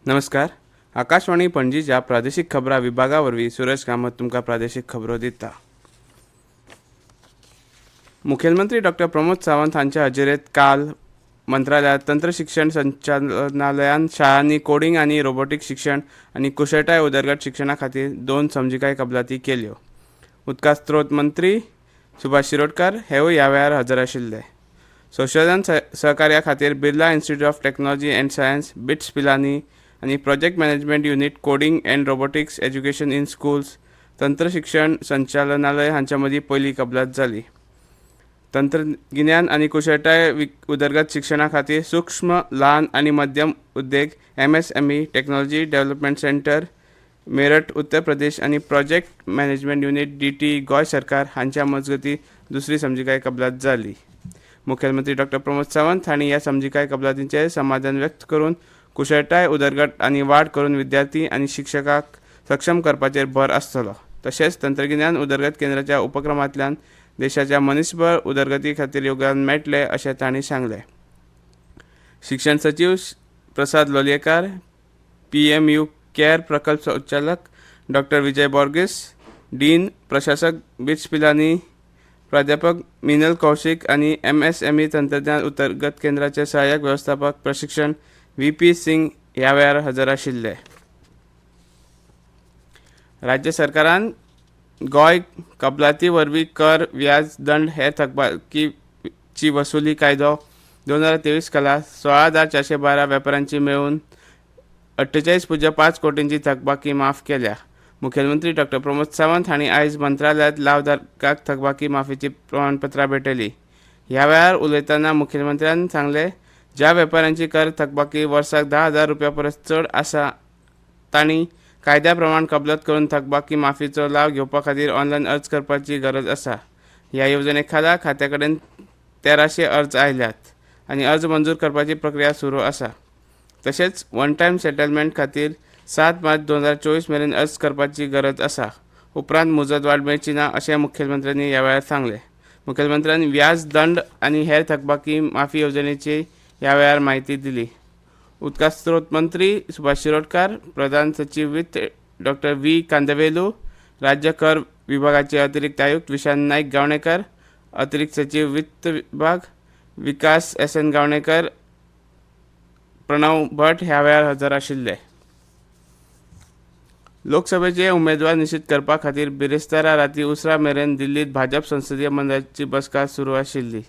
नमस्कार. आकाशवाणी पणजीच्या प्रादेशीक खबरां विभागा वरवीं सुरेश कामत तुमकां प्रादेशीक खबरो दिता. मुखेलमंत्री डॉ. प्रमोद सावंत हांच्या हजेरेंत काल मंत्रालयात तंत्र शिक्षण संचालनालयान शाळांनी कोडिंग आनी रोबोटिक्स शिक्षण आनी कुशळटाय उदरगत शिक्षणा खातीर 2 समजिकाय कबलाती केल्यो. उदका स्त्रोत मंत्री सुभाष शिरोडकार हेवूय ह्या वेळार हजर आशिल्ले. संशोधन सहकार्या खातीर Birla institute of technology and science BITS Pilani आनी project management unit coding and robotics education in schools तंत्र शिक्षण संचालनालय हांच्या मदीं पयली कबलात जाली. तंत्रगिन्यान आनी कुशळटाय उदरगत शिक्षणा खातीर सूक्ष्म ल्हान आनी मध्यम उद्देग MSME technology development centre Meerut Uttar Pradesh आनी project management unit DT Goa सरकार हांच्या मजगतीं दुसरी समजिकाय कबलात जाली. मुखेलमंत्री डॉ. प्रमोद सावंत हांणी ह्या समजिकाय कबलातींचेर समाधान व्यक्त करून कुशळटाय उदरगत आनी वाड करून विद्यार्थी आनी शिक्षकांक सक्षम करपाचेर भर आसतलो. तशेंच तंत्रगिन्यान उदरगत केंद्राच्या उपक्रमांतल्यान देशाच्या मनीसबळ उदरगती खातीर योगदान मेळटलें अशें तांणी सांगलें. शिक्षण सचिव प्रसाद लोलयेकार, PMU केअर प्रकल्प संचालक डॉ. विजय बोर्गेस, डीन प्रशासक बिट्स पिलानी, प्राध्यापक मिनल कौशिक आनी MSME तंत्रज्ञान उदरगत केंद्राचे सहाय्यक वेवस्थापक प्रशिक्षण VP सिंग ह्या वेळार हजर आशिल्ले. राज्य सरकारान गोंय कबलाती वरवीं कर, व्याज, दंड हेर थकबाकीची वसुली कायदो 2023 खाला 16,412 वेपाऱ्यांची मेळून 48.5 कोटींची थकबाकी माफ केल्या. मुखेलमंत्री डॉ. प्रमोद सावंत हांणी आयज मंत्रालयात लावधारकांक थकबाकी माफीची प्रमाणपत्रां भेटयली. ह्या वेळार उलयतना मुखेलमंत्र्यान सांगलें, ज्या वेपाऱ्यांची कर थकबाकी वर्साक 10,000 रुपया परस चड आसा तांणी कायद्या प्रमाण कबलत करून थकबाकी माफीचो लाव घेवपा खातीर ऑनलायन अर्ज करपाची गरज आसा. ह्या येवजणे खाला खात्या कडेन 1300 अर्ज आयल्यात आनी अर्ज मंजूर करपाची प्रक्रिया सुरू आसा. तशेंच वन टायम सेटलमेंट खातीर 7 मार्च 2024 मेरेन अर्ज करपाची गरज आसा. उपरांत मुजत वाड मेळची ना अशें मुखेलमंत्र्यांनी ह्या वेळार सांगलें. मुखेलमंत्र्यांनी व्याज, दंड आनी हेर थकबाकी माफी येवजणेची ह्या वेळार म्हायती दिली. उदका स्त्रोत मंत्री सुभाष शिरोडकार, प्रधान सचिव वित्त डॉ. V. कांदवेलू, राज्य कर विभागाचे अतिरिक्त आयुक्त विशांत नाईक गावणेकर, अतिरिक्त सचिव वित्त विभाग विकास SN गावणेकर, प्रणव भट ह्या वेळार हजर आशिल्ले. लोकसभेचे उमेदवार निश्चित करपा खातीर बिरेस्तारा रातीं उसरा मेरेन दिल्लीत भाजप संसदीय मंडळाची बसका सुरू आशिल्ली.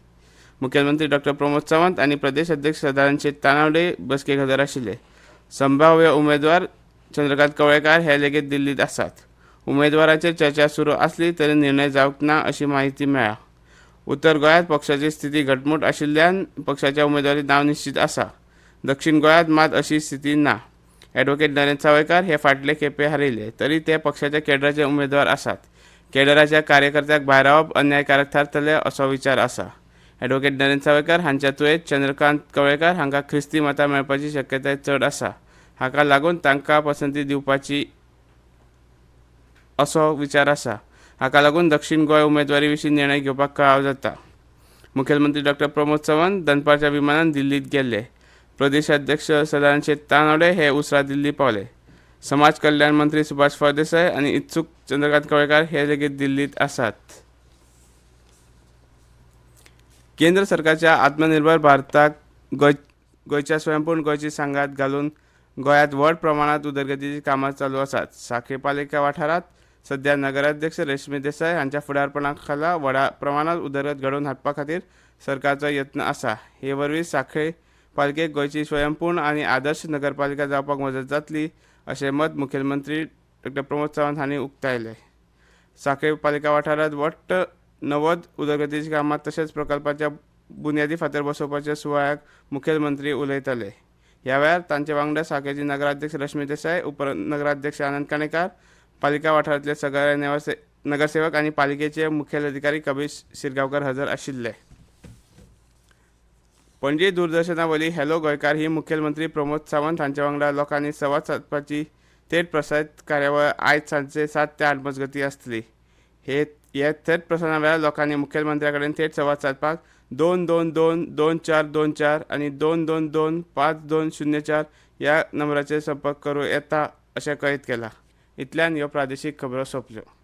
मुखेलमंत्री डॉ. प्रमोद सावंत आनी प्रदेश अध्यक्ष सदानंद तानावडे बसकेक हजर आशिल्ले. संभाव्य उमेदवार चंद्रकांत कवळेकार हे लेगीत दिल्लीत आसात. उमेदवाराचेर चर्चा सुरू आसली तरी निर्णय जावंक ना अशी माहिती मेळ्ळा. उत्तर गोंयांत पक्षाची स्थिती घटमूट आशिल्ल्यान पक्षाच्या उमेदवारी नांव निश्चित आसा. दक्षिण गोंयांत मात अशी स्थिती ना. ॲडव्होकेट नरेंद्र सावयकार हे फाटले खेपे हारिल्ले तरी ते पक्षाच्या केडराचे उमेदवार आसात. केडराच्या कार्यकर्त्याक भायर रावप अन्यायकारक थारतले असो विचार आसा. ॲडव्होकेट नरेंद्र सावयकार हांच्या तुयेत चंद्रकांत कवळेकार हांकां ख्रिस्ती मतां मेळपाची शक्यताय चड आसा. हाका लागून तांकां पसंती दिवपाची असो विचार आसा. हाका लागून दक्षिण गोंय उमेदवारी विशीं निर्णय घेवपाक कळाव जाता. मुखेलमंत्री डॉ. प्रमोद सावंत दनपारच्या विमानान दिल्लीत गेल्ले. प्रदेशाध्यक्ष सदानंद तानावडे हे उसरा दिल्ली पावले. समाज कल्याण मंत्री सुभाष फळदेसाय आनी इत्सूक चंद्रकांत कवळेकार हे लेगीत दिल्लीत आसात. केंद्र सरकारच्या आत्मनिर्भर भारताक गोंयच्या स्वयंपूर्ण गोंयची सांगात घालून गोंयांत व्हड प्रमाणांत उदरगतीची कामां चालू आसात. सांखळे पालिका वाठारांत सध्या नगराध्यक्ष रेशमी देसाय हांच्या फुडारपणा खाला व्हड प्रमाणांत उदरगत घडोवन हाडपा खातीर सरकारचो यत्न आसा. हे वरवीं सांखळे पालिकेक गोंयची स्वयंपूर्ण आनी आदर्श नगरपालिका जावपाक मजत जातली अशें मत मुखेलमंत्री डॉ. प्रमोद सावंत हांणी उक्तायलें. सांखळे पालिका वाठारांत वट्ट 90 उदरगतीची कामां तशेंच प्रकल्पाच्या बुन्यादी फातर बसोवपाच्या सुवाळ्याक मुखेलमंत्री उलयताले. ह्या वेळार तांचे वांगडा सांखळेची नगराध्यक्ष रश्मी देसाय, उपनगराध्यक्ष आनंद काणेकार, पालिका वाठारांतले सगळे नगरसेवक आनी पालिकेचे मुखेल अधिकारी कबीर शिरगांवकर हजर आशिल्ले. पणजी दूरदर्शना वयली हॅलो गोंयकार ही मुखेलमंत्री प्रमोद सावंत हांचे वांगडा लोकांनी संवाद सादपाची थेट प्रसारीत कार्यावळ आयज सांजे 7 ते 8 मजगतीं आसतली. हे थेट प्रसारणा वेळार लोकांनी मुखेलमंत्र्या कडेन थेट संवाद सादपाक 2222424 आनी 2225204 ह्या नंबराचेर संपर्क करूं येता अशें कळीत केला. इतल्यान ह्यो प्रादेशीक खबरो सोंपल्यो.